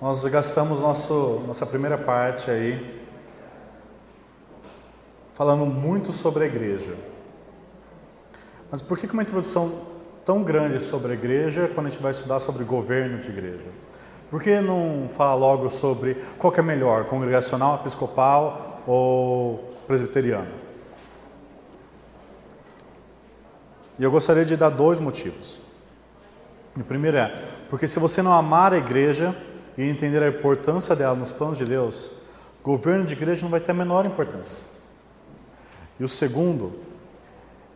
Nós gastamos nossa primeira parte aí falando muito sobre a igreja. Mas por que uma introdução tão grande sobre a igreja quando a gente vai estudar sobre governo de igreja? Por que não fala logo sobre qual que é melhor, congregacional, episcopal ou presbiteriano? E eu gostaria de dar dois motivos. O primeiro é, porque se você não amar a igreja e entender a importância dela nos planos de Deus, governo de igreja não vai ter a menor importância. E o segundo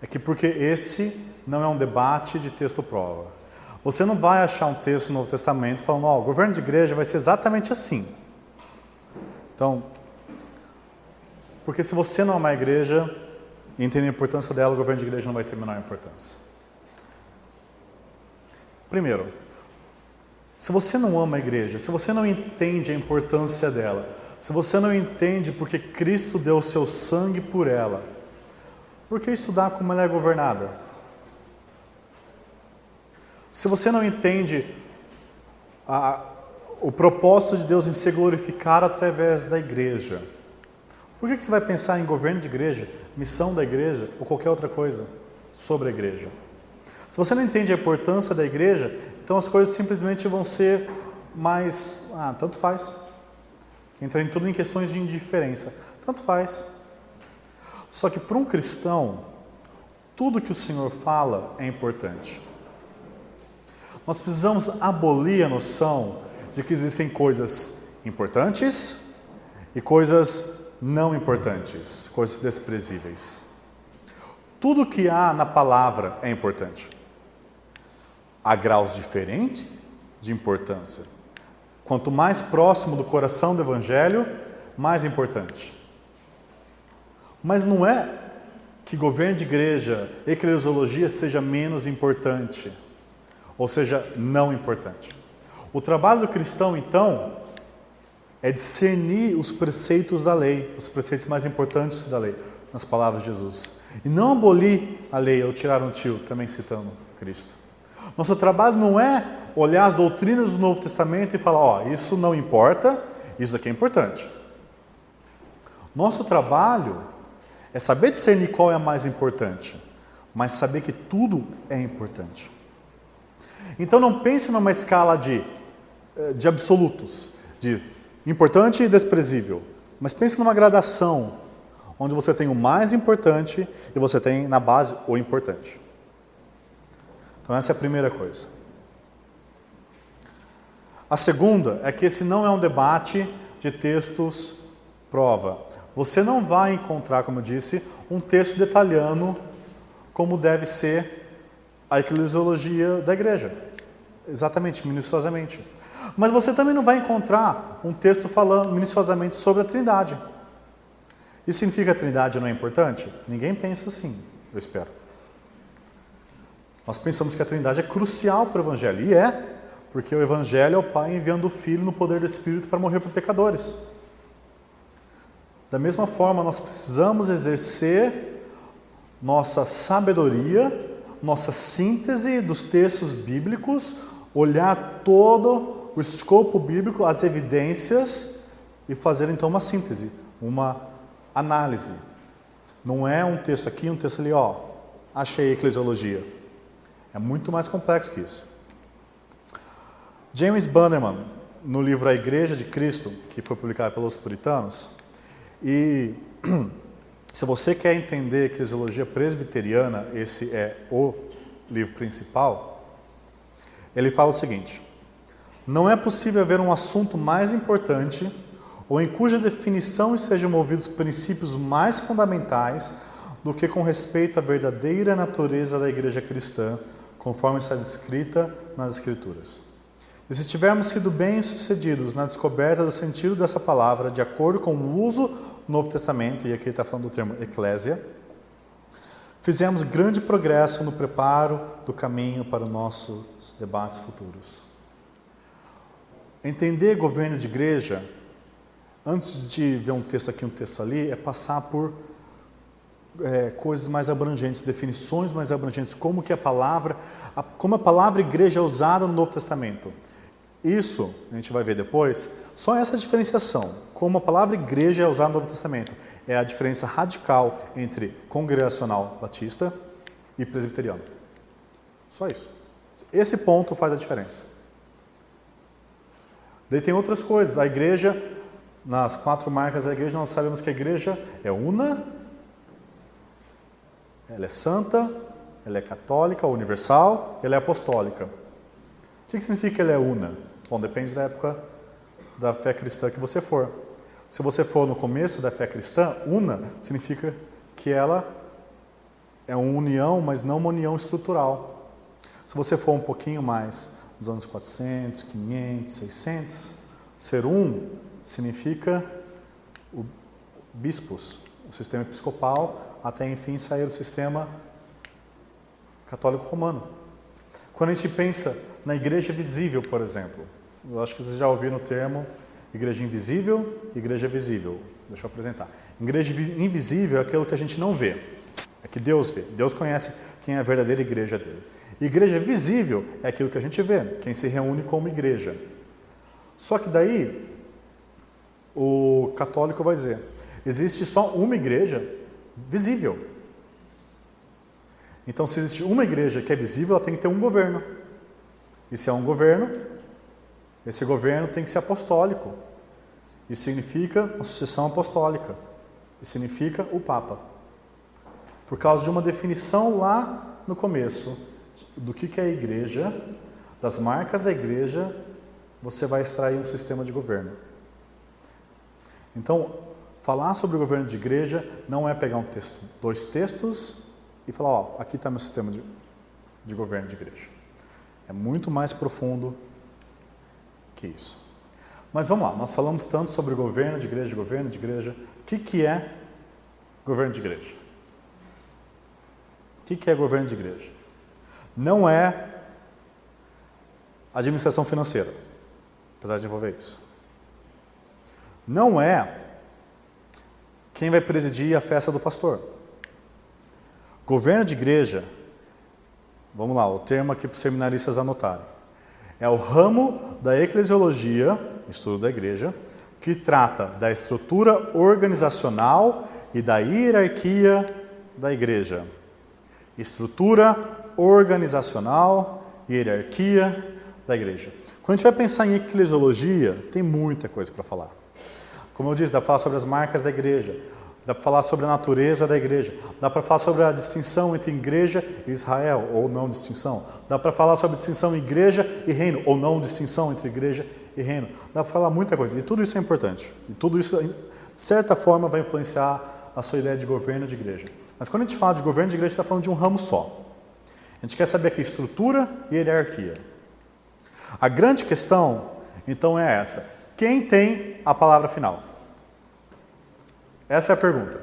é que porque esse não é um debate de texto-prova. Você não vai achar um texto no Novo Testamento falando, o governo de igreja vai ser exatamente assim. Então, porque se você não amar a igreja e entender a importância dela, o governo de igreja não vai ter a menor importância. Primeiro, se você não ama a igreja, se você não entende a importância dela, se você não entende porque Cristo deu o seu sangue por ela, por que estudar como ela é governada? Se você não entende o propósito de Deus em se glorificar através da igreja, por que você vai pensar em governo de igreja, missão da igreja ou qualquer outra coisa sobre a igreja? Se você não entende a importância da igreja, então as coisas simplesmente vão ser mais, tanto faz. Entra em tudo em questões de indiferença. Tanto faz. Só que para um cristão, tudo que o Senhor fala é importante. Nós precisamos abolir a noção de que existem coisas importantes e coisas não importantes, coisas desprezíveis. Tudo que há na palavra é importante. Há graus diferentes de importância. Quanto mais próximo do coração do Evangelho, mais importante. Mas não é que governo de igreja, eclesiologia seja menos importante, ou seja, não importante. O trabalho do cristão, então, é discernir os preceitos da lei, os preceitos mais importantes da lei, nas palavras de Jesus. E não abolir a lei ou tirar um tio, também citando Cristo. Nosso trabalho não é olhar as doutrinas do Novo Testamento e falar, isso não importa, isso aqui é importante. Nosso trabalho é saber discernir qual é a mais importante, mas saber que tudo é importante. Então não pense numa escala de absolutos, de importante e desprezível, mas pense numa gradação, onde você tem o mais importante e você tem na base o importante. Então essa é a primeira coisa. A segunda é que esse não é um debate de textos prova. Você não vai encontrar, como eu disse, um texto detalhando como deve ser a eclesiologia da igreja. Exatamente, minuciosamente. Mas você também não vai encontrar um texto falando minuciosamente sobre a Trindade. Isso significa que a Trindade não é importante? Ninguém pensa assim, eu espero. Nós pensamos que a Trindade é crucial para o Evangelho. E é, porque o Evangelho é o Pai enviando o Filho no poder do Espírito para morrer por pecadores. Da mesma forma, nós precisamos exercer nossa sabedoria, nossa síntese dos textos bíblicos, olhar todo o escopo bíblico, as evidências e fazer então uma síntese, uma análise. Não é um texto aqui, um texto ali, achei a eclesiologia. É muito mais complexo que isso. James Bannerman, no livro A Igreja de Cristo, que foi publicado pelos puritanos, e se você quer entender a eclesiologia presbiteriana, esse é o livro principal, ele fala o seguinte: não é possível haver um assunto mais importante ou em cuja definição estejam movidos princípios mais fundamentais do que com respeito à verdadeira natureza da igreja cristã, conforme está descrita nas Escrituras. E se tivermos sido bem-sucedidos na descoberta do sentido dessa palavra, de acordo com o uso do Novo Testamento, e aqui ele está falando do termo eclésia, fizemos grande progresso no preparo do caminho para os nossos debates futuros. Entender governo de igreja, antes de ver um texto aqui, um texto ali, é passar por coisas mais abrangentes, definições mais abrangentes, como a palavra igreja é usada no Novo Testamento. Isso, a gente vai ver depois, só essa diferenciação, como a palavra igreja é usada no Novo Testamento, é a diferença radical entre congregacional batista e presbiteriano. Só isso. Esse ponto faz a diferença. Daí tem outras coisas. A igreja, nas 4 marcas da igreja, nós sabemos que a igreja é una, ela é santa, ela é católica, universal, ela é apostólica. O que significa que ela é una? Bom, depende da época da fé cristã que você for. Se você for no começo da fé cristã, una significa que ela é uma união, mas não uma união estrutural. Se você for um pouquinho mais, nos anos 400, 500, 600, ser significa o bispos, o sistema episcopal, até enfim sair o sistema católico romano. Quando a gente pensa na igreja visível, por exemplo, eu acho que vocês já ouviram o termo igreja invisível e igreja visível. Deixa eu apresentar. Igreja invisível é aquilo que a gente não vê, é que Deus vê. Deus conhece quem é a verdadeira igreja dele. Igreja visível é aquilo que a gente vê, quem se reúne como igreja. Só que daí, o católico vai dizer, existe só uma igreja visível. Então, se existe uma igreja que é visível, ela tem que ter um governo. E se é um governo, esse governo tem que ser apostólico. Isso significa a sucessão apostólica. Isso significa o Papa. Por causa de uma definição lá no começo do que é a igreja, das marcas da igreja, você vai extrair um sistema de governo. Então, falar sobre o governo de igreja não é pegar um texto, 2 textos e falar, ó, aqui está meu sistema de governo de igreja. É muito mais profundo que isso. Mas vamos lá, nós falamos tanto sobre governo de igreja. O que é governo de igreja? O que é governo de igreja? Não é administração financeira, apesar de envolver isso. Não é quem vai presidir a festa do pastor. Governo de igreja, vamos lá, o termo aqui para os seminaristas anotarem, é o ramo da eclesiologia, estudo da igreja, que trata da estrutura organizacional e da hierarquia da igreja. Estrutura organizacional e hierarquia da igreja. Quando a gente vai pensar em eclesiologia, tem muita coisa para falar. Como eu disse, dá para falar sobre as marcas da igreja, dá para falar sobre a natureza da igreja, dá para falar sobre a distinção entre igreja e Israel, ou não distinção. Dá para falar sobre a distinção igreja e reino, ou não distinção entre igreja e reino. Dá para falar muita coisa, e tudo isso é importante. E tudo isso, de certa forma, vai influenciar a sua ideia de governo de igreja. Mas quando a gente fala de governo de igreja, a gente está falando de um ramo só. A gente quer saber aqui estrutura e hierarquia. A grande questão, então, é essa. Quem tem a palavra final? Essa é a pergunta.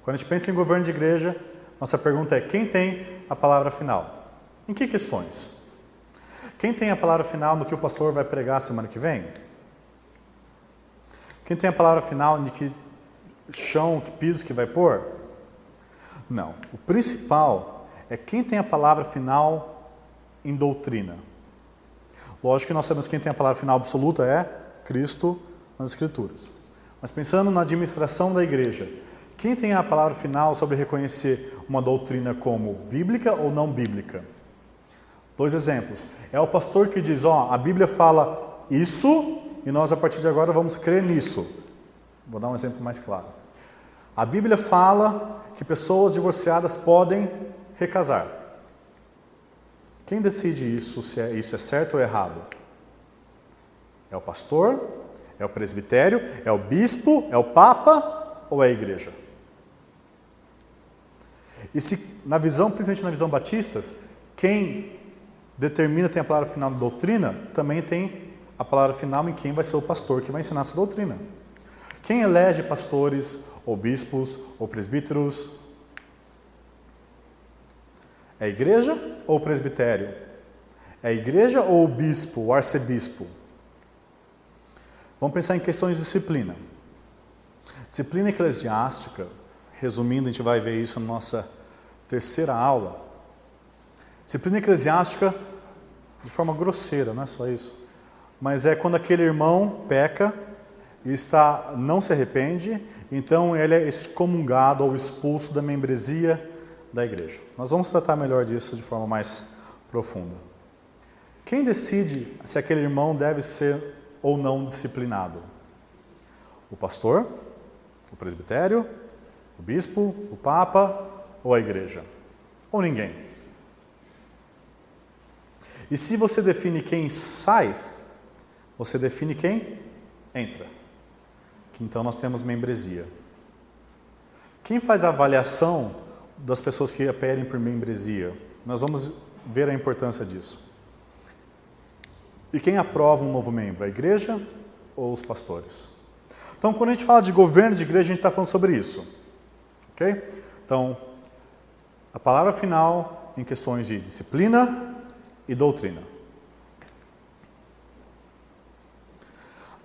Quando a gente pensa em governo de igreja, nossa pergunta é: quem tem a palavra final? Em que questões? Quem tem a palavra final no que o pastor vai pregar semana que vem? Quem tem a palavra final de que chão, que piso que vai pôr? Não. O principal é quem tem a palavra final em doutrina. Lógico que nós sabemos que quem tem a palavra final absoluta é Cristo nas Escrituras. Mas pensando na administração da igreja, quem tem a palavra final sobre reconhecer uma doutrina como bíblica ou não bíblica? 2 exemplos. É o pastor que diz, ó, a Bíblia fala isso e nós a partir de agora vamos crer nisso. Vou dar um exemplo mais claro. A Bíblia fala que pessoas divorciadas podem recasar. Quem decide isso, se isso é certo ou errado? É o pastor? É o presbitério? É o bispo? É o papa? Ou é a igreja? E se, na visão, principalmente na visão batistas, quem determina, tem a palavra final da doutrina, também tem a palavra final em quem vai ser o pastor que vai ensinar essa doutrina. Quem elege pastores, ou bispos, ou presbíteros? É a igreja ou o presbitério? É a igreja ou o bispo, o arcebispo? Vamos pensar em questões de disciplina. Disciplina eclesiástica, resumindo, a gente vai ver isso na nossa 3ª aula. Disciplina eclesiástica, de forma grosseira, não é só isso, mas é quando aquele irmão peca e não se arrepende, então ele é excomungado ou expulso da membresia da igreja. Nós vamos tratar melhor disso de forma mais profunda. Quem decide se aquele irmão deve ser ou não disciplinado? O pastor, o presbitério, o bispo, o papa ou a igreja? Ou ninguém? E se você define quem sai, você define quem entra. Que então nós temos membresia. Quem faz a avaliação das pessoas que pedem por membresia? Nós vamos ver a importância disso. E quem aprova um novo membro? A igreja ou os pastores? Então, quando a gente fala de governo de igreja, a gente está falando sobre isso. Ok? Então, a palavra final em questões de disciplina e doutrina.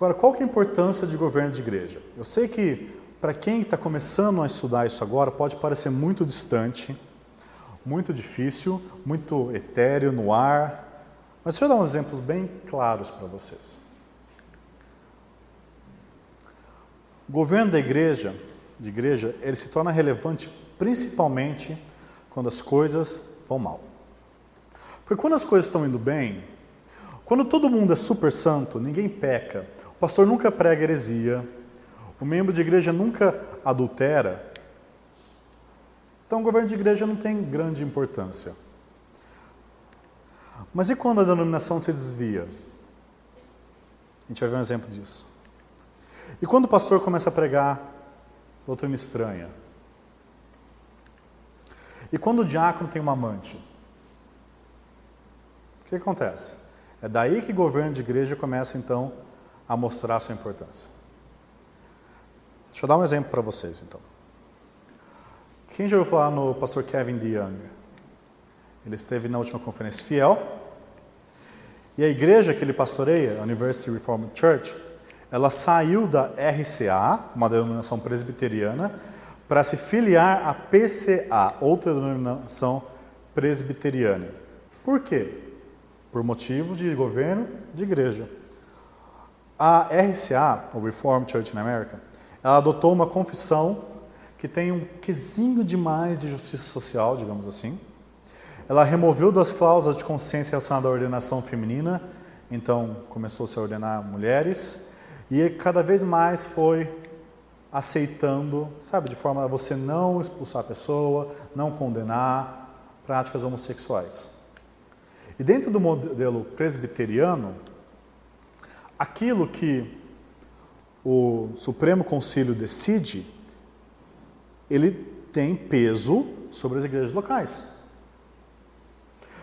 Agora, qual que é a importância de governo de igreja? Eu sei que, para quem está começando a estudar isso agora, pode parecer muito distante, muito difícil, muito etéreo, no ar. Mas deixa eu dar uns exemplos bem claros para vocês. O governo da igreja, ele se torna relevante principalmente quando as coisas vão mal. Porque quando as coisas estão indo bem, quando todo mundo é super santo, ninguém peca, o pastor nunca prega heresia, o membro de igreja nunca adultera, então o governo de igreja não tem grande importância. Mas e quando a denominação se desvia? A gente vai ver um exemplo disso. E quando o pastor começa a pregar doutrina estranha? E quando o diácono tem uma amante? O que acontece? É daí que o governo de igreja começa, então, a mostrar a sua importância. Deixa eu dar um exemplo para vocês, então. Quem já ouviu falar no pastor Kevin DeYoung? Ele esteve na última conferência Fiel. E a igreja que ele pastoreia, a University Reformed Church, ela saiu da RCA, uma denominação presbiteriana, para se filiar à PCA, outra denominação presbiteriana. Por quê? Por motivo de governo de igreja. A RCA, o Reformed Church in America, ela adotou uma confissão que tem um quesinho demais de justiça social, digamos assim. Ela removeu das cláusulas de consciência relacionadas à ordenação feminina, então começou -se a ordenar mulheres, e cada vez mais foi aceitando, sabe, de forma a você não expulsar a pessoa, não condenar práticas homossexuais. E dentro do modelo presbiteriano, aquilo que o Supremo Concílio decide, ele tem peso sobre as igrejas locais.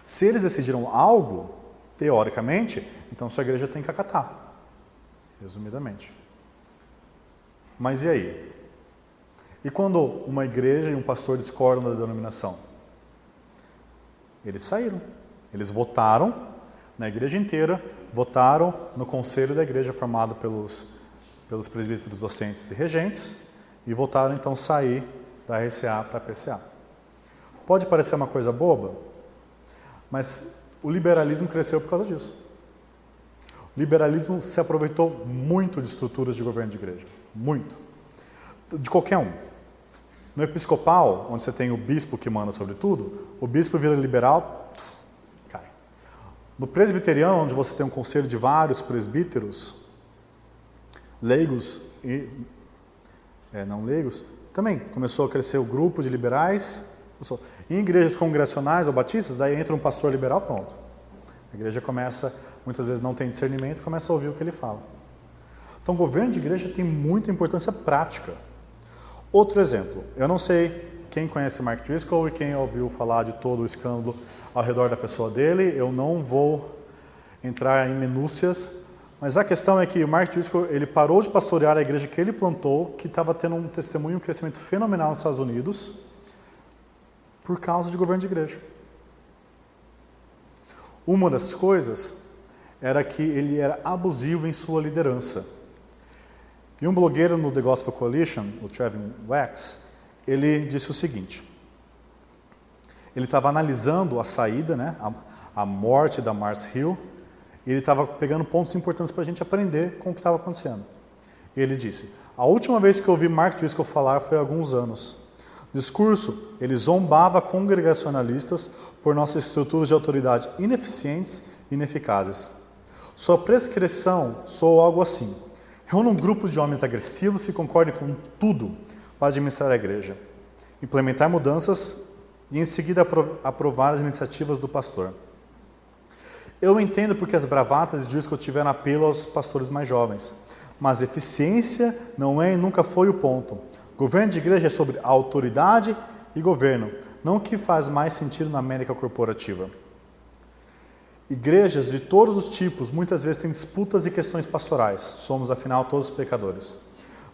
Se eles decidiram algo, teoricamente, então sua igreja tem que acatar, resumidamente. Mas e aí? E quando uma igreja e um pastor discordam da denominação? Eles saíram. Eles votaram na igreja inteira, votaram no conselho da igreja formado pelos presbíteros docentes e regentes e votaram então sair da RCA para a PCA. Pode parecer uma coisa boba, mas o liberalismo cresceu por causa disso. O liberalismo se aproveitou muito de estruturas de governo de igreja. Muito. De qualquer um. No episcopal, onde você tem o bispo que manda sobre tudo, o bispo vira liberal, cai. No presbiteriano, onde você tem um conselho de vários presbíteros, leigos e não leigos, também começou a crescer o grupo de liberais. Em igrejas congregacionais ou batistas, daí entra um pastor liberal, pronto. A igreja começa, muitas vezes não tem discernimento, começa a ouvir o que ele fala. Então, o governo de igreja tem muita importância prática. Outro exemplo, eu não sei quem conhece Mark Driscoll e quem ouviu falar de todo o escândalo ao redor da pessoa dele, eu não vou entrar em minúcias, mas a questão é que o Mark Driscoll, ele parou de pastorear a igreja que ele plantou, que estava tendo um testemunho, um crescimento fenomenal nos Estados Unidos, por causa de governo de igreja. Uma das coisas era que ele era abusivo em sua liderança. E um blogueiro no The Gospel Coalition, o Trevin Wax, ele disse o seguinte, ele estava analisando a saída, a morte da Mars Hill, E ele estava pegando pontos importantes para a gente aprender com o que estava acontecendo. E ele disse, a última vez que eu ouvi Mark Driscoll falar foi há alguns anos. No discurso, ele zombava congregacionalistas por nossas estruturas de autoridade ineficientes e ineficazes. Sua prescrição soou algo assim. Reúna um grupo de homens agressivos que concordem com tudo para administrar a igreja, implementar mudanças e em seguida aprovar as iniciativas do pastor. Eu entendo porque as bravatas de Driscoll tiveram apelo aos pastores mais jovens, mas eficiência não é e nunca foi o ponto. Governo de igreja é sobre autoridade e governo, não o que faz mais sentido na América corporativa. Igrejas de todos os tipos muitas vezes têm disputas e questões pastorais, somos afinal todos pecadores.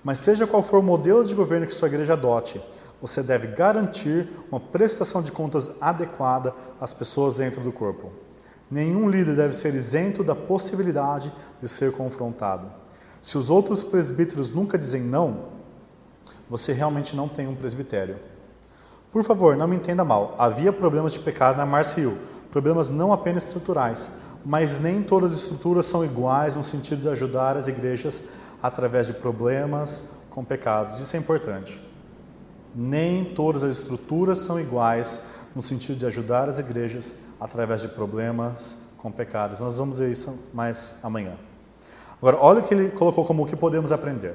Mas seja qual for o modelo de governo que sua igreja adote, você deve garantir uma prestação de contas adequada às pessoas dentro do corpo. Nenhum líder deve ser isento da possibilidade de ser confrontado. Se os outros presbíteros nunca dizem não, você realmente não tem um presbitério. Por favor, não me entenda mal. Havia problemas de pecado na Mars Hill, problemas não apenas estruturais, mas nem todas as estruturas são iguais no sentido de ajudar as igrejas através de problemas com pecados. Isso é importante. Nem todas as estruturas são iguais no sentido de ajudar as igrejas através de problemas com pecados. Nós vamos ver isso mais amanhã. Agora, olha o que ele colocou como o que podemos aprender.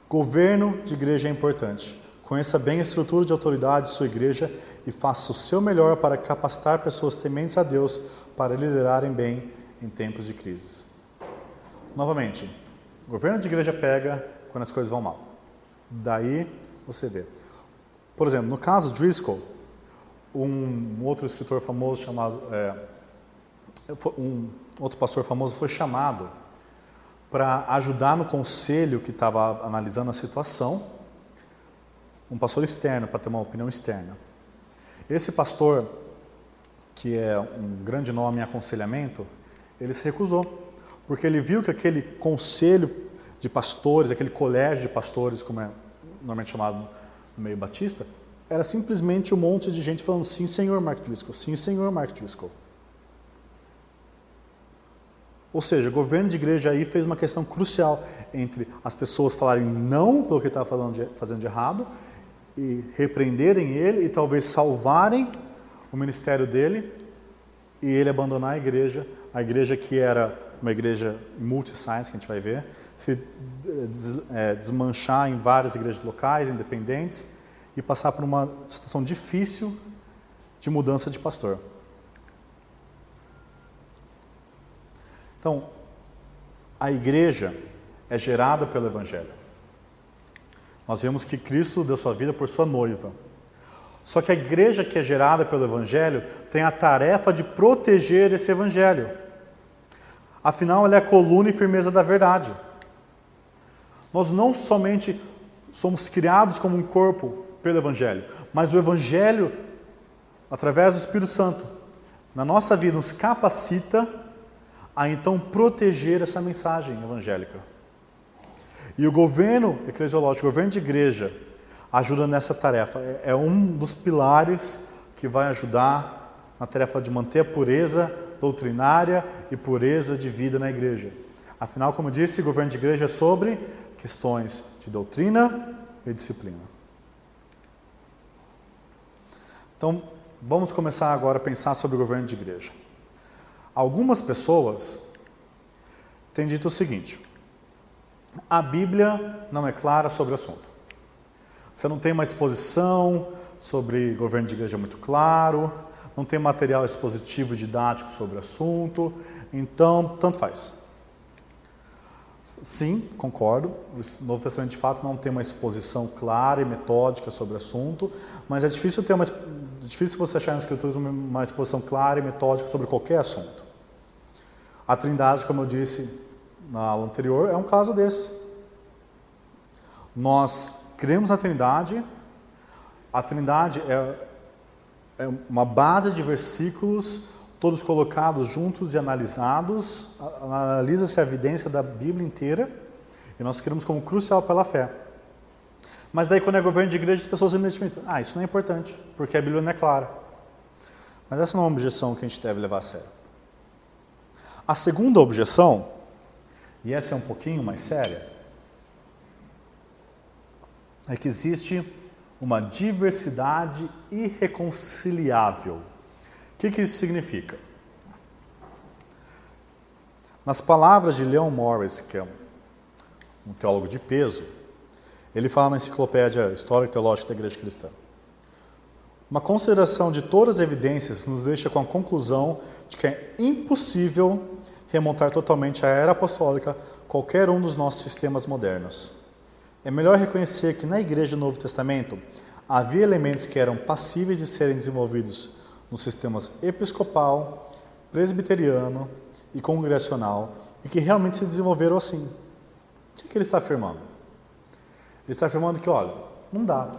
Governo de igreja é importante. Conheça bem a estrutura de autoridade de sua igreja e faça o seu melhor para capacitar pessoas tementes a Deus para liderarem bem em tempos de crises. Novamente, governo de igreja pega quando as coisas vão mal. Daí você vê. Por exemplo, no caso Driscoll, um outro escritor famoso chamado, um outro pastor famoso foi chamado para ajudar no conselho que estava analisando a situação, um pastor externo, para ter uma opinião externa. Esse pastor, que é um grande nome em aconselhamento, ele se recusou, porque ele viu que aquele conselho de pastores, aquele colégio de pastores, como é normalmente chamado no meio batista, era simplesmente um monte de gente falando, sim, senhor Mark Driscoll, sim, senhor Mark Driscoll. Ou seja, o governo de igreja aí fez uma questão crucial entre as pessoas falarem não pelo que estava fazendo de errado e repreenderem ele e talvez salvarem o ministério dele e ele abandonar a igreja que era uma igreja multi-sites, que a gente vai ver, se desmanchar em várias igrejas locais, independentes, e passar por uma situação difícil de mudança de pastor. Então, a igreja é gerada pelo Evangelho. Nós vemos que Cristo deu sua vida por sua noiva. Só que a igreja que é gerada pelo Evangelho tem a tarefa de proteger esse Evangelho. Afinal, ela é a coluna e firmeza da verdade. Nós não somente somos criados como um corpo pelo Evangelho, mas o Evangelho, através do Espírito Santo, na nossa vida, nos capacita a então proteger essa mensagem evangélica. E o governo eclesiológico, o governo de igreja, ajuda nessa tarefa. É um dos pilares que vai ajudar na tarefa de manter a pureza doutrinária e pureza de vida na igreja. Afinal, como eu disse, o governo de igreja é sobre questões de doutrina e disciplina. Então, vamos começar agora a pensar sobre o governo de igreja. Algumas pessoas têm dito o seguinte: a Bíblia não é clara sobre o assunto. Você não tem uma exposição sobre governo de igreja muito claro, não tem material expositivo e didático sobre o assunto, então, tanto faz. Sim, concordo, o Novo Testamento de fato não tem uma exposição clara e metódica sobre o assunto, mas é difícil você achar nas Escrituras uma exposição clara e metódica sobre qualquer assunto. A Trindade, como eu disse na aula anterior, é um caso desse. Nós cremos na Trindade, a Trindade é uma base de versículos, todos colocados juntos e analisados, analisa-se a evidência da Bíblia inteira, e nós cremos como crucial pela fé. Mas daí quando é governo de igreja, as pessoas imediatamente dizem, isso não é importante, porque a Bíblia não é clara. Mas essa não é uma objeção que a gente deve levar a sério. A segunda objeção, e essa é um pouquinho mais séria, é que existe uma diversidade irreconciliável. O que isso significa? Nas palavras de Leon Morris, que é um teólogo de peso, ele fala na Enciclopédia Histórica e Teológica da Igreja Cristã: uma consideração de todas as evidências nos deixa com a conclusão de que é impossível remontar totalmente à era apostólica qualquer um dos nossos sistemas modernos. É melhor reconhecer que na Igreja do Novo Testamento havia elementos que eram passíveis de serem desenvolvidos nos sistemas episcopal, presbiteriano e congregacional e que realmente se desenvolveram assim. O que ele está afirmando? Ele está afirmando que, olha, não dá.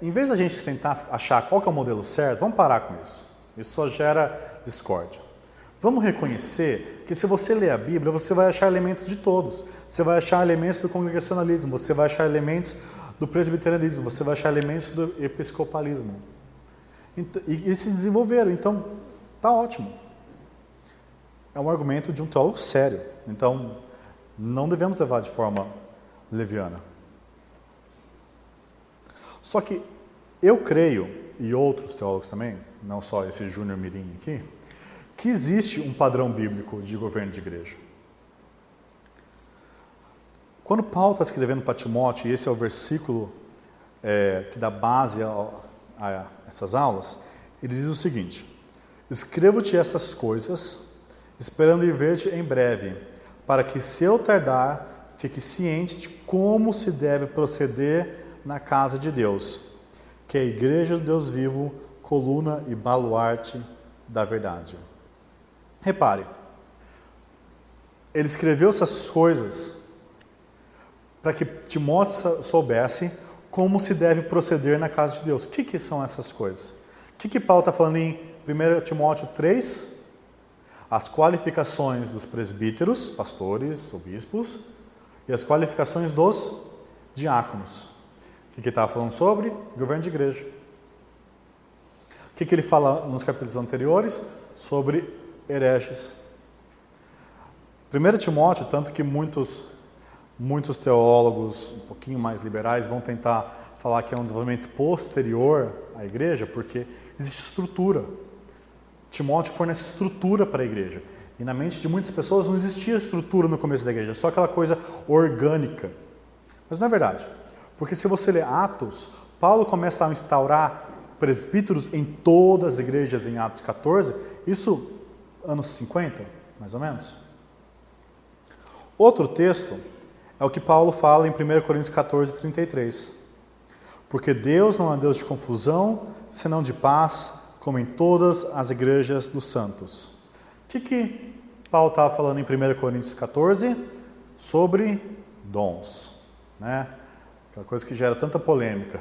Em vez da gente tentar achar qual que é o modelo certo, vamos parar com isso. Isso só gera discórdia. Vamos reconhecer que se você ler a Bíblia, você vai achar elementos de todos. Você vai achar elementos do congregacionalismo, você vai achar elementos do presbiterianismo, você vai achar elementos do episcopalismo. E eles se desenvolveram, então está ótimo. É um argumento de um teólogo sério. Então, não devemos levar de forma leviana. Só que eu creio, e outros teólogos também, não só esse Júnior Mirim aqui, que existe um padrão bíblico de governo de igreja. Quando Paulo está escrevendo para Timóteo, e esse é o versículo que dá base a essas aulas, ele diz o seguinte: escrevo-te essas coisas, esperando ir ver-te em breve, para que, se eu tardar, fique ciente de como se deve proceder na casa de Deus, que é a igreja do Deus vivo, coluna e baluarte da verdade. Repare, ele escreveu essas coisas para que Timóteo soubesse como se deve proceder na casa de Deus. O que são essas coisas? O que Paulo está falando em 1 Timóteo 3? As qualificações dos presbíteros, pastores, obispos, e as qualificações dos diáconos. O que ele estava falando sobre? Governo de igreja. O que ele fala nos capítulos anteriores? Sobre hereges. 1 Timóteo, tanto que muitos teólogos um pouquinho mais liberais vão tentar falar que é um desenvolvimento posterior à igreja, porque existe estrutura. Timóteo fornece estrutura para a igreja. E na mente de muitas pessoas não existia estrutura no começo da igreja, só aquela coisa orgânica. Mas não é verdade. Porque se você ler Atos, Paulo começa a instaurar presbíteros em todas as igrejas em Atos 14, isso anos 50, mais ou menos. Outro texto é o que Paulo fala em 1 Coríntios 14, 33. Porque Deus não é Deus de confusão, senão de paz, como em todas as igrejas dos santos. O que Paulo estava falando em 1 Coríntios 14? Sobre dons, né? Aquela coisa que gera tanta polêmica.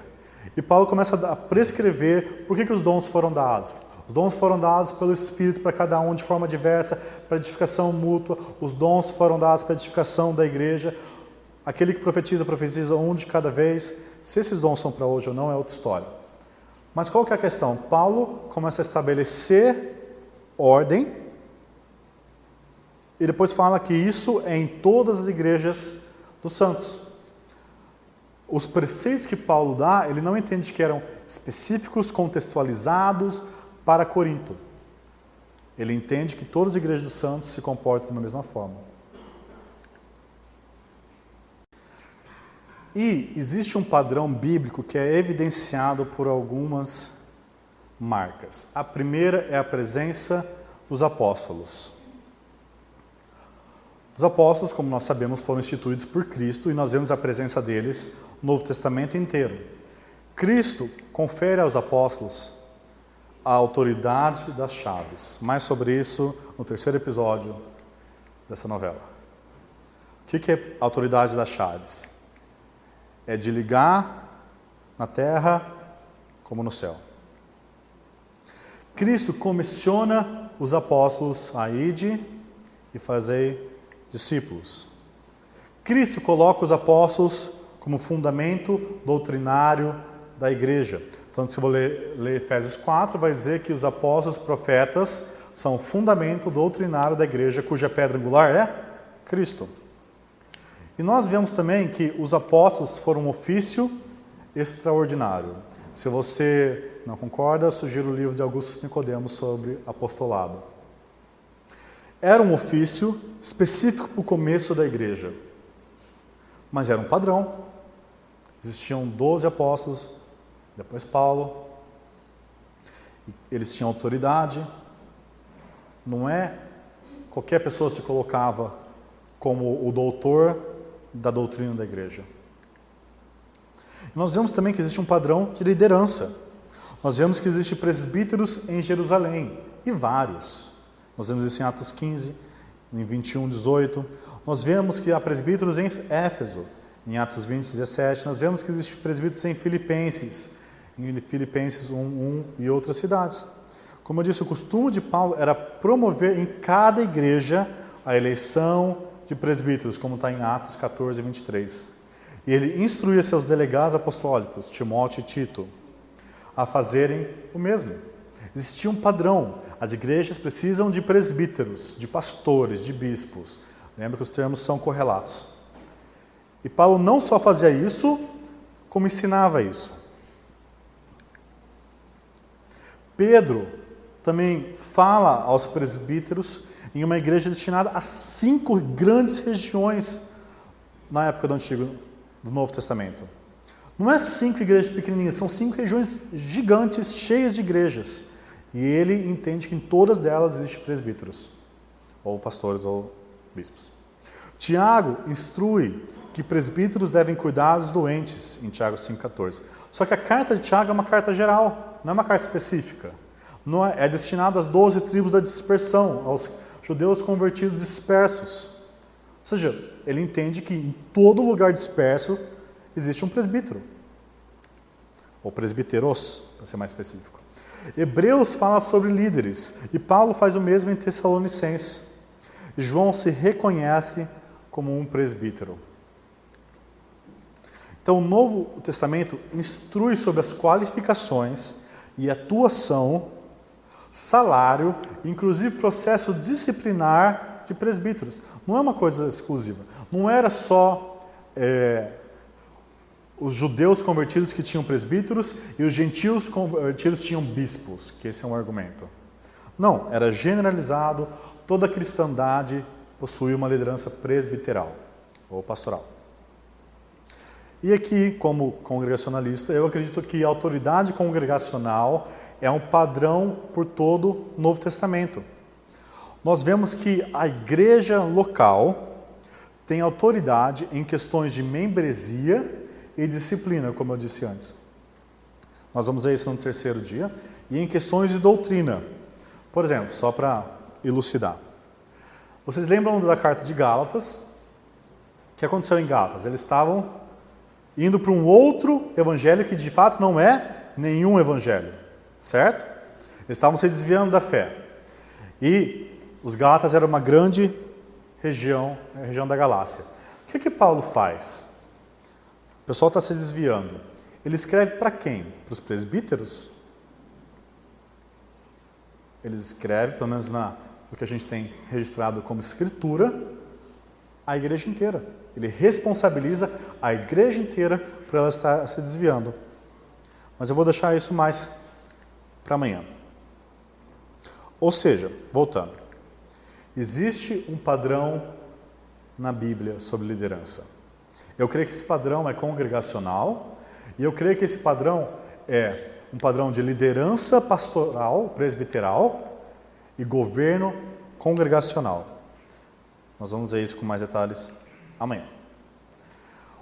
E Paulo começa a prescrever por que os dons foram dados. Os dons foram dados pelo Espírito para cada um de forma diversa, para edificação mútua. Os dons foram dados para edificação da igreja. Aquele que profetiza um de cada vez. Se esses dons são para hoje ou não é outra história. Mas qual que é a questão? Paulo começa a estabelecer ordem e depois fala que isso é em todas as igrejas dos santos. Os preceitos que Paulo dá, ele não entende que eram específicos, contextualizados para Corinto. Ele entende que todas as igrejas dos santos se comportam da mesma forma. E existe um padrão bíblico que é evidenciado por algumas marcas. A primeira é a presença dos apóstolos. Os apóstolos, como nós sabemos, foram instituídos por Cristo e nós vemos a presença deles no Novo Testamento inteiro. Cristo confere aos apóstolos a autoridade das chaves. Mais sobre isso no terceiro episódio dessa novela. O que é a autoridade das chaves? É de ligar na terra como no céu. Cristo comissiona os apóstolos a ide e fazei discípulos. Cristo coloca os apóstolos como fundamento doutrinário da igreja. Então, se eu ler Efésios 4, vai dizer que os apóstolos, profetas, são o fundamento doutrinário da igreja, cuja pedra angular é Cristo. E nós vemos também que os apóstolos foram um ofício extraordinário. Se você não concorda, sugiro o livro de Augusto Nicodemos sobre apostolado. Era um ofício específico para o começo da igreja, mas era um padrão. Existiam 12 apóstolos, depois Paulo. Eles tinham autoridade. Não é qualquer pessoa se colocava como o doutor da doutrina da igreja. Nós vemos também que existe um padrão de liderança. Nós vemos que existem presbíteros em Jerusalém, e vários. Nós vemos isso em Atos 15, em 21, 18. Nós vemos que há presbíteros em Éfeso, em Atos 20, 17. Nós vemos que existem presbíteros em Filipenses 1 e outras cidades. Como eu disse, o costume de Paulo era promover em cada igreja a eleição de presbíteros, como está em Atos 14, 23. E ele instruía seus delegados apostólicos, Timóteo e Tito, a fazerem o mesmo. Existia um padrão. As igrejas precisam de presbíteros, de pastores, de bispos. Lembra que os termos são correlatos. E Paulo não só fazia isso, como ensinava isso. Pedro também fala aos presbíteros em uma igreja destinada a 5 grandes regiões na época do Novo Testamento. Não é 5 igrejas pequenininhas, são 5 regiões gigantes, cheias de igrejas. E ele entende que em todas delas existem presbíteros, ou pastores, ou bispos. Tiago instrui que presbíteros devem cuidar dos doentes, em Tiago 5,14. Só que a carta de Tiago é uma carta geral, não é uma carta específica. Não é destinada às 12 tribos da dispersão, aos judeus convertidos dispersos. Ou seja, ele entende que em todo lugar disperso existe um presbítero. Ou presbíteros, para ser mais específico. Hebreus fala sobre líderes, e Paulo faz o mesmo em Tessalonicenses. E João se reconhece como um presbítero. Então, o Novo Testamento instrui sobre as qualificações e atuação, salário, inclusive processo disciplinar de presbíteros. Não é uma coisa exclusiva. Não era só os judeus convertidos que tinham presbíteros e os gentios convertidos tinham bispos, que esse é um argumento. Não, era generalizado, toda a cristandade possuía uma liderança presbiteral ou pastoral. E aqui, como congregacionalista, eu acredito que a autoridade congregacional é um padrão por todo o Novo Testamento. Nós vemos que a igreja local tem autoridade em questões de membresia e disciplina, como eu disse antes. Nós vamos ver isso no terceiro dia. E em questões de doutrina. Por exemplo, só para elucidar. Vocês lembram da carta de Gálatas? O que aconteceu em Gálatas? Eles estavam indo para um outro evangelho que de fato não é nenhum evangelho. Certo? Eles estavam se desviando da fé. E os Gálatas eram uma grande região, a região da Galácia. O que Paulo faz? O pessoal está se desviando. Ele escreve para quem? Para os presbíteros? Ele escreve, pelo menos no que a gente tem registrado como escritura, a igreja inteira. Ele responsabiliza a igreja inteira por ela estar se desviando. Mas eu vou deixar isso mais para amanhã. Ou seja, voltando. Existe um padrão na Bíblia sobre liderança. Eu creio que esse padrão é congregacional e eu creio que esse padrão é um padrão de liderança pastoral, presbiteral e governo congregacional. Nós vamos ver isso com mais detalhes amanhã.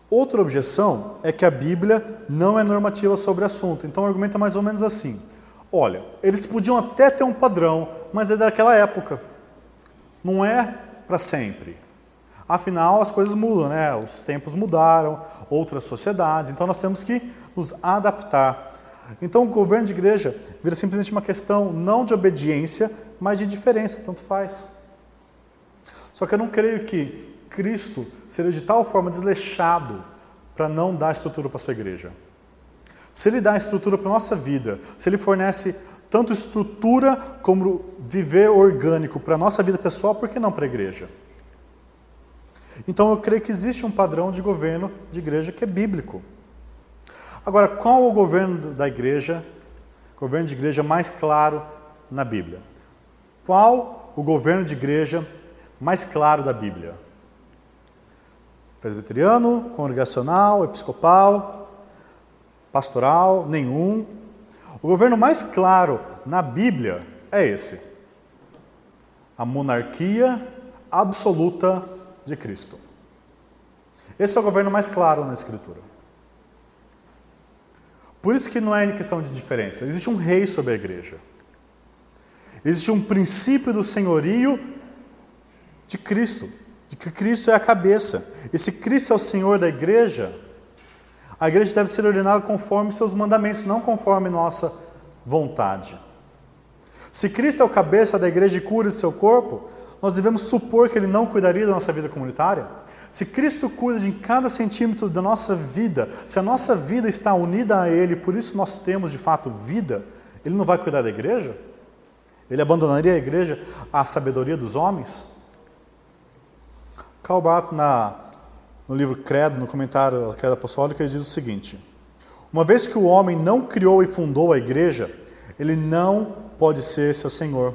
Outra objeção é que a Bíblia não é normativa sobre o assunto. Então o argumento é mais ou menos assim. Olha, eles podiam até ter um padrão, mas é daquela época. Não é para sempre. Afinal, as coisas mudam, né? Os tempos mudaram, outras sociedades, então nós temos que nos adaptar. Então o governo de igreja vira simplesmente uma questão não de obediência, mas de diferença, tanto faz. Só que eu não creio que Cristo seria de tal forma desleixado para não dar estrutura para a sua igreja. Se Ele dá estrutura para a nossa vida, se Ele fornece tanto estrutura como viver orgânico para a nossa vida pessoal, por que não para a igreja? Então eu creio que existe um padrão de governo de igreja que é bíblico. Agora, qual é o governo da igreja, governo de igreja mais claro na Bíblia? Qual o governo de igreja mais claro da Bíblia? Presbiteriano, congregacional, episcopal, pastoral, nenhum. O governo mais claro na Bíblia é esse: a monarquia absoluta de Cristo. Esse é o governo mais claro na Escritura. Por isso que não é questão de diferença. Existe um rei sobre a igreja. Existe um princípio do senhorio de Cristo, de que Cristo é a cabeça. E se Cristo é o Senhor da igreja, a igreja deve ser ordenada conforme seus mandamentos, não conforme nossa vontade. Se Cristo é o cabeça da igreja e cura do seu corpo, nós devemos supor que Ele não cuidaria da nossa vida comunitária? Se Cristo cuida de cada centímetro da nossa vida, se a nossa vida está unida a Ele, por isso nós temos de fato vida, Ele não vai cuidar da igreja? Ele abandonaria a igreja à sabedoria dos homens? Karl Barth, no livro Credo, no comentário ao Credo Apostólico, ele diz o seguinte: uma vez que o homem não criou e fundou a igreja, ele não pode ser seu senhor.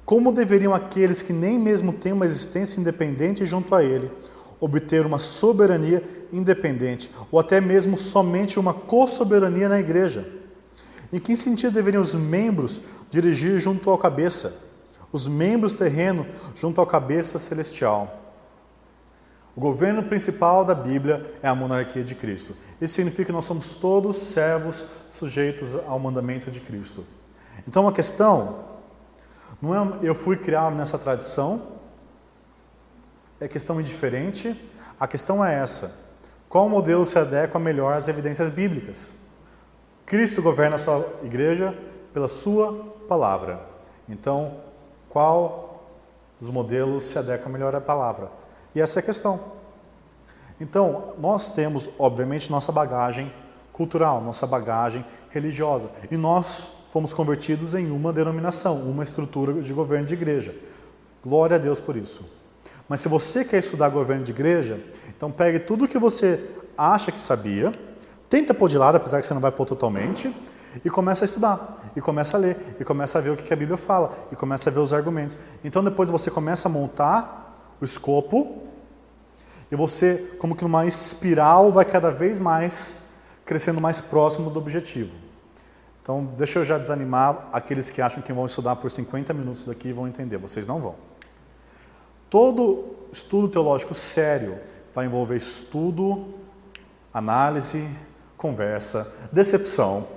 Como deveriam aqueles que nem mesmo têm uma existência independente junto a ele, obter uma soberania independente, ou até mesmo somente uma co-soberania na igreja? Em que sentido deveriam os membros dirigir junto ao cabeça, os membros terrenos junto ao cabeça celestial? O governo principal da Bíblia é a monarquia de Cristo. Isso significa que nós somos todos servos sujeitos ao mandamento de Cristo. Então a questão não é eu fui criado nessa tradição, é questão indiferente. A questão é essa: qual modelo se adequa melhor às evidências bíblicas? Cristo governa a sua igreja pela sua palavra. Então, qual dos modelos se adequa melhor à palavra? E essa é a questão. Então, nós temos, obviamente, nossa bagagem cultural, nossa bagagem religiosa. E nós fomos convertidos em uma denominação, uma estrutura de governo de igreja. Glória a Deus por isso. Mas se você quer estudar governo de igreja, então pegue tudo o que você acha que sabia, tenta pôr de lado, apesar que você não vai pôr totalmente, e começa a estudar, e começa a ler, e começa a ver o que a Bíblia fala, e começa a ver os argumentos. Então depois você começa a montar o escopo, e você, como que numa espiral, vai cada vez mais crescendo mais próximo do objetivo. Então, deixa eu já desanimar aqueles que acham que vão estudar por 50 minutos daqui e vão entender. Vocês não vão. Todo estudo teológico sério vai envolver estudo, análise, conversa, decepção,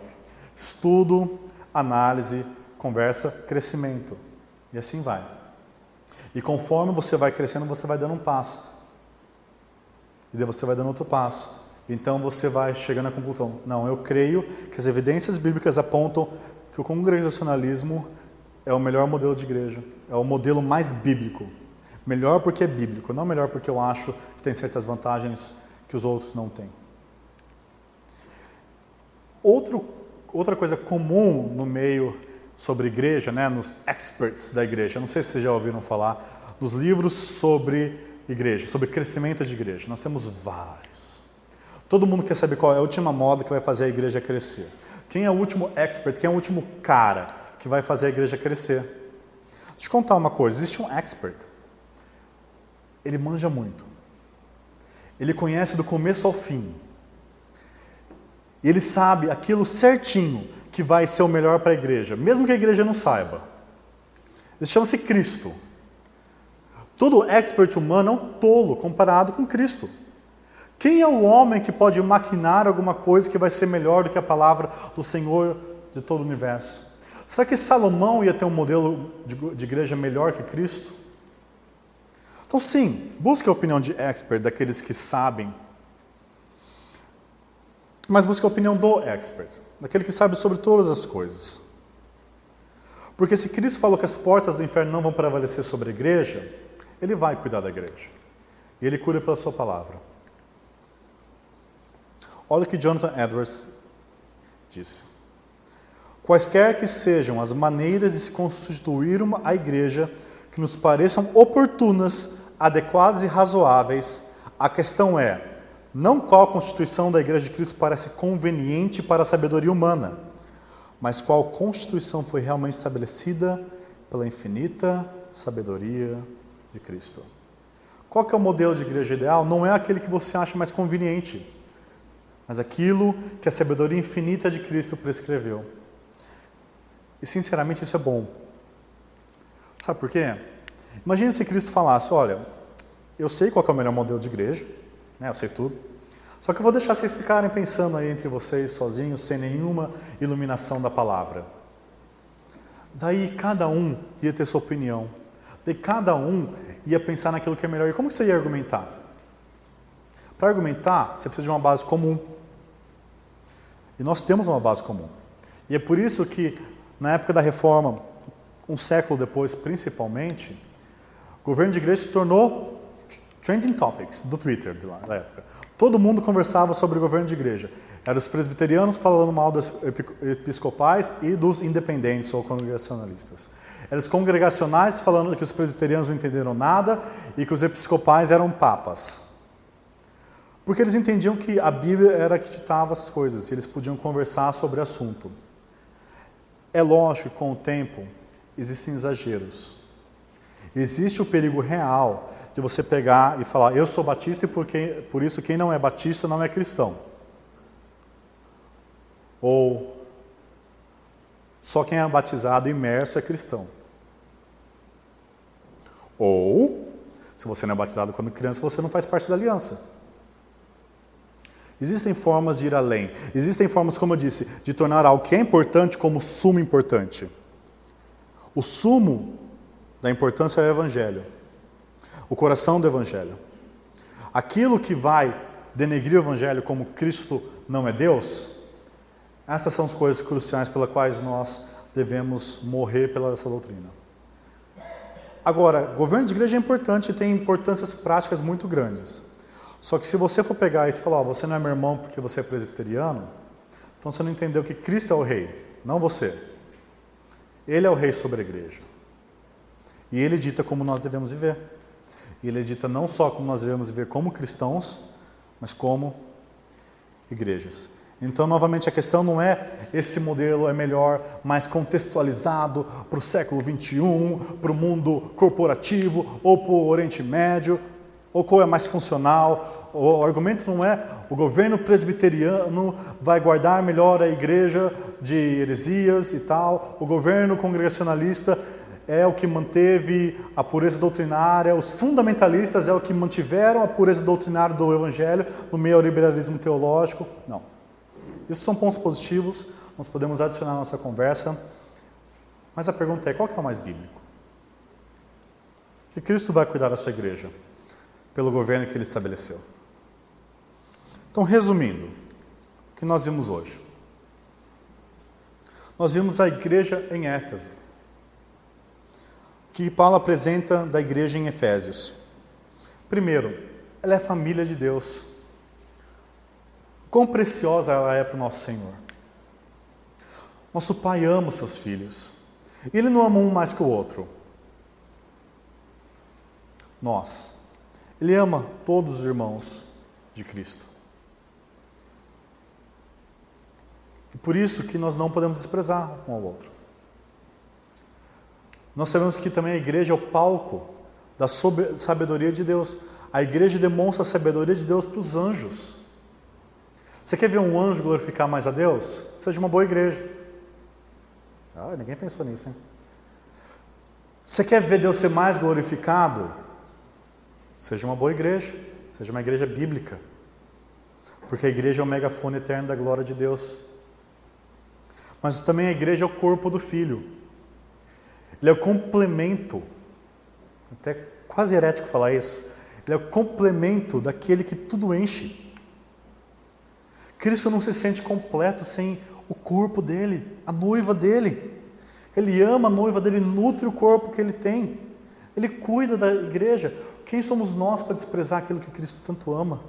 estudo, análise, conversa, crescimento. E assim vai. E conforme você vai crescendo, você vai dando um passo. E daí você vai dando outro passo. Então você vai chegando à conclusão: não, eu creio que as evidências bíblicas apontam que o congregacionalismo é o melhor modelo de igreja, é o modelo mais bíblico. Melhor porque é bíblico, não melhor porque eu acho que tem certas vantagens que os outros não têm. Outra coisa comum no meio sobre igreja, né, nos experts da igreja, não sei se vocês já ouviram falar, nos livros sobre igreja, sobre crescimento de igreja. Nós temos vários. Todo mundo quer saber qual é a última moda que vai fazer a igreja crescer. Quem é o último expert, quem é o último cara que vai fazer a igreja crescer? Deixa eu te contar uma coisa, existe um expert. Ele manja muito. Ele conhece do começo ao fim. E ele sabe aquilo certinho que vai ser o melhor para a igreja, mesmo que a igreja não saiba. Ele chama-se Cristo. Todo expert humano é um tolo comparado com Cristo. Quem é o homem que pode maquinar alguma coisa que vai ser melhor do que a palavra do Senhor de todo o universo? Será que Salomão ia ter um modelo de igreja melhor que Cristo? Então sim, busque a opinião de expert, daqueles que sabem. Mas busque a opinião do expert, daquele que sabe sobre todas as coisas. Porque se Cristo falou que as portas do inferno não vão prevalecer sobre a igreja, Ele vai cuidar da igreja. E Ele cura pela sua palavra. Olha o que Jonathan Edwards disse. Quaisquer que sejam as maneiras de se constituir a igreja que nos pareçam oportunas, adequadas e razoáveis, a questão é, não qual constituição da igreja de Cristo parece conveniente para a sabedoria humana, mas qual constituição foi realmente estabelecida pela infinita sabedoria de Cristo. Qual que é o modelo de igreja ideal? Não é aquele que você acha mais conveniente, mas aquilo que a sabedoria infinita de Cristo prescreveu. E sinceramente isso é bom. Sabe por quê? Imagine se Cristo falasse, olha, eu sei qual que é o melhor modelo de igreja, né? Eu sei tudo, só que eu vou deixar vocês ficarem pensando aí entre vocês sozinhos, sem nenhuma iluminação da palavra. Daí cada um ia ter sua opinião. Daí cada um ia pensar naquilo que é melhor. E como que você ia argumentar? Para argumentar, você precisa de uma base comum. E nós temos uma base comum. E é por isso que, na época da Reforma, um século depois principalmente, o governo de igreja se tornou trending topics do Twitter da época. Todo mundo conversava sobre o governo de igreja. Eram os presbiterianos falando mal dos episcopais e dos independentes ou congregacionalistas. Eram os congregacionais falando que os presbiterianos não entenderam nada e que os episcopais eram papas. Porque eles entendiam que a Bíblia era que ditava as coisas e eles podiam conversar sobre o assunto. É lógico que com o tempo existem exageros. Existe o perigo real de você pegar e falar, eu sou batista e por isso quem não é batista não é cristão. Ou só quem é batizado e imerso é cristão. Ou, se você não é batizado quando criança, você não faz parte da aliança. Existem formas de ir além. Existem formas, como eu disse, de tornar algo que é importante como sumo importante. O sumo da importância é o Evangelho. O coração do Evangelho. Aquilo que vai denegrir o Evangelho como Cristo não é Deus, essas são as coisas cruciais pelas quais nós devemos morrer pela essa doutrina. Agora, governo de igreja é importante e tem importâncias práticas muito grandes. Só que se você for pegar e falar, você não é meu irmão porque você é presbiteriano, então você não entendeu que Cristo é o rei, não você. Ele é o rei sobre a igreja. E ele dita como nós devemos viver. E ele dita não só como nós devemos viver como cristãos, mas como igrejas. Então, novamente, a questão não é esse modelo é melhor, mais contextualizado para o século XXI, para o mundo corporativo, ou para o Oriente Médio, ou qual é mais funcional. O argumento não é o governo presbiteriano vai guardar melhor a igreja de heresias e tal, o governo congregacionalista é o que manteve a pureza doutrinária, os fundamentalistas é o que mantiveram a pureza doutrinária do Evangelho no meio ao liberalismo teológico. Não. Isso são pontos positivos, nós podemos adicionar à nossa conversa, mas a pergunta é, qual que é o mais bíblico? Que Cristo vai cuidar da sua igreja, pelo governo que Ele estabeleceu. Então, resumindo, o que nós vimos hoje? Nós vimos a igreja em Éfeso. O que Paulo apresenta da igreja em Efésios? Primeiro, ela é a família de Deus. Quão preciosa ela é para o nosso Senhor. Nosso Pai ama os seus filhos. Ele não ama um mais que o outro. Nós. Ele ama todos os irmãos de Cristo. E por isso que nós não podemos desprezar um ao outro. Nós sabemos que também a igreja é o palco da sabedoria de Deus. A igreja demonstra a sabedoria de Deus para os anjos. Você quer ver um anjo glorificar mais a Deus? Seja uma boa igreja. Ninguém pensou nisso, hein? Você quer ver Deus ser mais glorificado? Seja uma boa igreja. Seja uma igreja bíblica. Porque a igreja é o megafone eterno da glória de Deus. Mas também a igreja é o corpo do Filho. Ele é o complemento. Até quase herético falar isso. Ele é o complemento daquele que tudo enche. Cristo não se sente completo sem o corpo dele, a noiva dele. Ele ama a noiva dele, nutre o corpo que ele tem. Ele cuida da igreja. Quem somos nós para desprezar aquilo que Cristo tanto ama?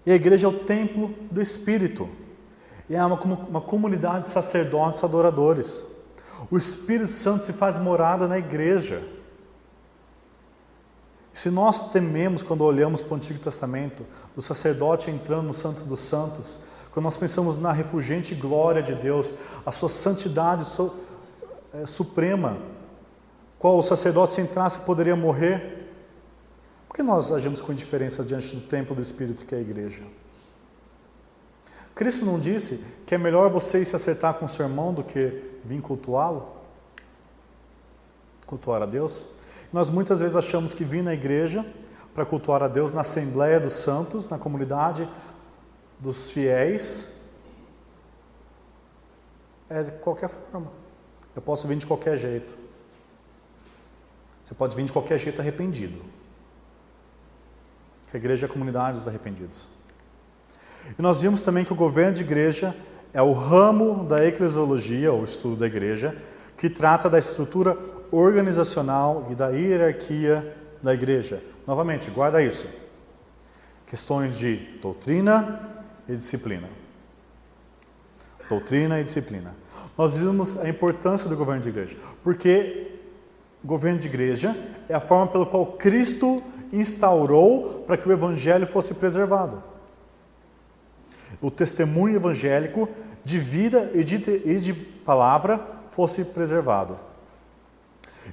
E a igreja é o templo do Espírito. E é uma comunidade de sacerdotes adoradores. O Espírito Santo se faz morada na igreja. Se nós tememos quando olhamos para o Antigo Testamento, do sacerdote entrando no Santo dos Santos, quando nós pensamos na refulgente glória de Deus, a sua santidade suprema, qual o sacerdote se entrasse poderia morrer, por que nós agimos com indiferença diante do templo do Espírito que é a igreja? Cristo não disse que é melhor você ir se acertar com o seu irmão do que vir cultuá-lo? Cultuar a Deus? Nós muitas vezes achamos que vir na igreja para cultuar a Deus, na Assembleia dos Santos, na comunidade dos fiéis, é de qualquer forma. Eu posso vir de qualquer jeito. Você pode vir de qualquer jeito arrependido. Que a igreja é a comunidade dos arrependidos. E nós vimos também que o governo de igreja é o ramo da eclesiologia, ou estudo da igreja, que trata da estrutura organizacional e da hierarquia da igreja. Novamente, guarda isso. Questões de doutrina e disciplina. Doutrina e disciplina. Nós vimos a importância do governo de igreja, porque o governo de igreja é a forma pela qual Cristo instaurou para que o evangelho fosse preservado. O testemunho evangélico de vida e de palavra fosse preservado.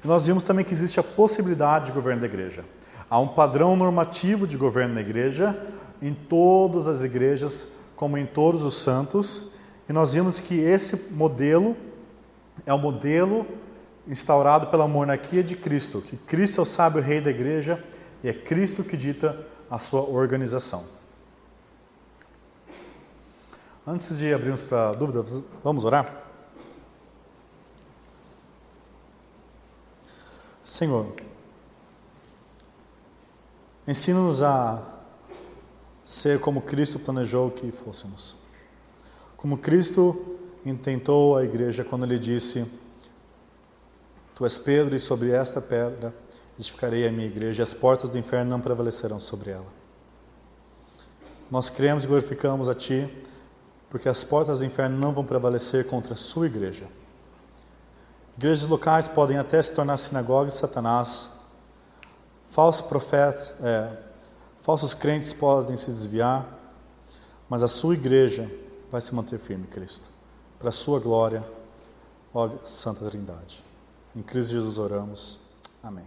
E nós vimos também que existe a possibilidade de governo da igreja. Há um padrão normativo de governo da igreja em todas as igrejas, como em todos os santos. E nós vimos que esse modelo é o modelo instaurado pela monarquia de Cristo, que Cristo é o sábio rei da igreja e é Cristo que dita a sua organização. Antes de abrirmos para dúvidas, vamos orar? Senhor, ensina-nos a ser como Cristo planejou que fôssemos. Como Cristo intentou a igreja quando Ele disse: Tu és Pedro e sobre esta pedra edificarei a minha igreja e as portas do inferno não prevalecerão sobre ela. Nós cremos e glorificamos a Ti, porque as portas do inferno não vão prevalecer contra a sua igreja. Igrejas locais podem até se tornar sinagogas de Satanás, falsos profetas, falsos crentes podem se desviar, mas a sua igreja vai se manter firme, Cristo, para a sua glória, ó Santa Trindade. Em Cristo Jesus oramos. Amém.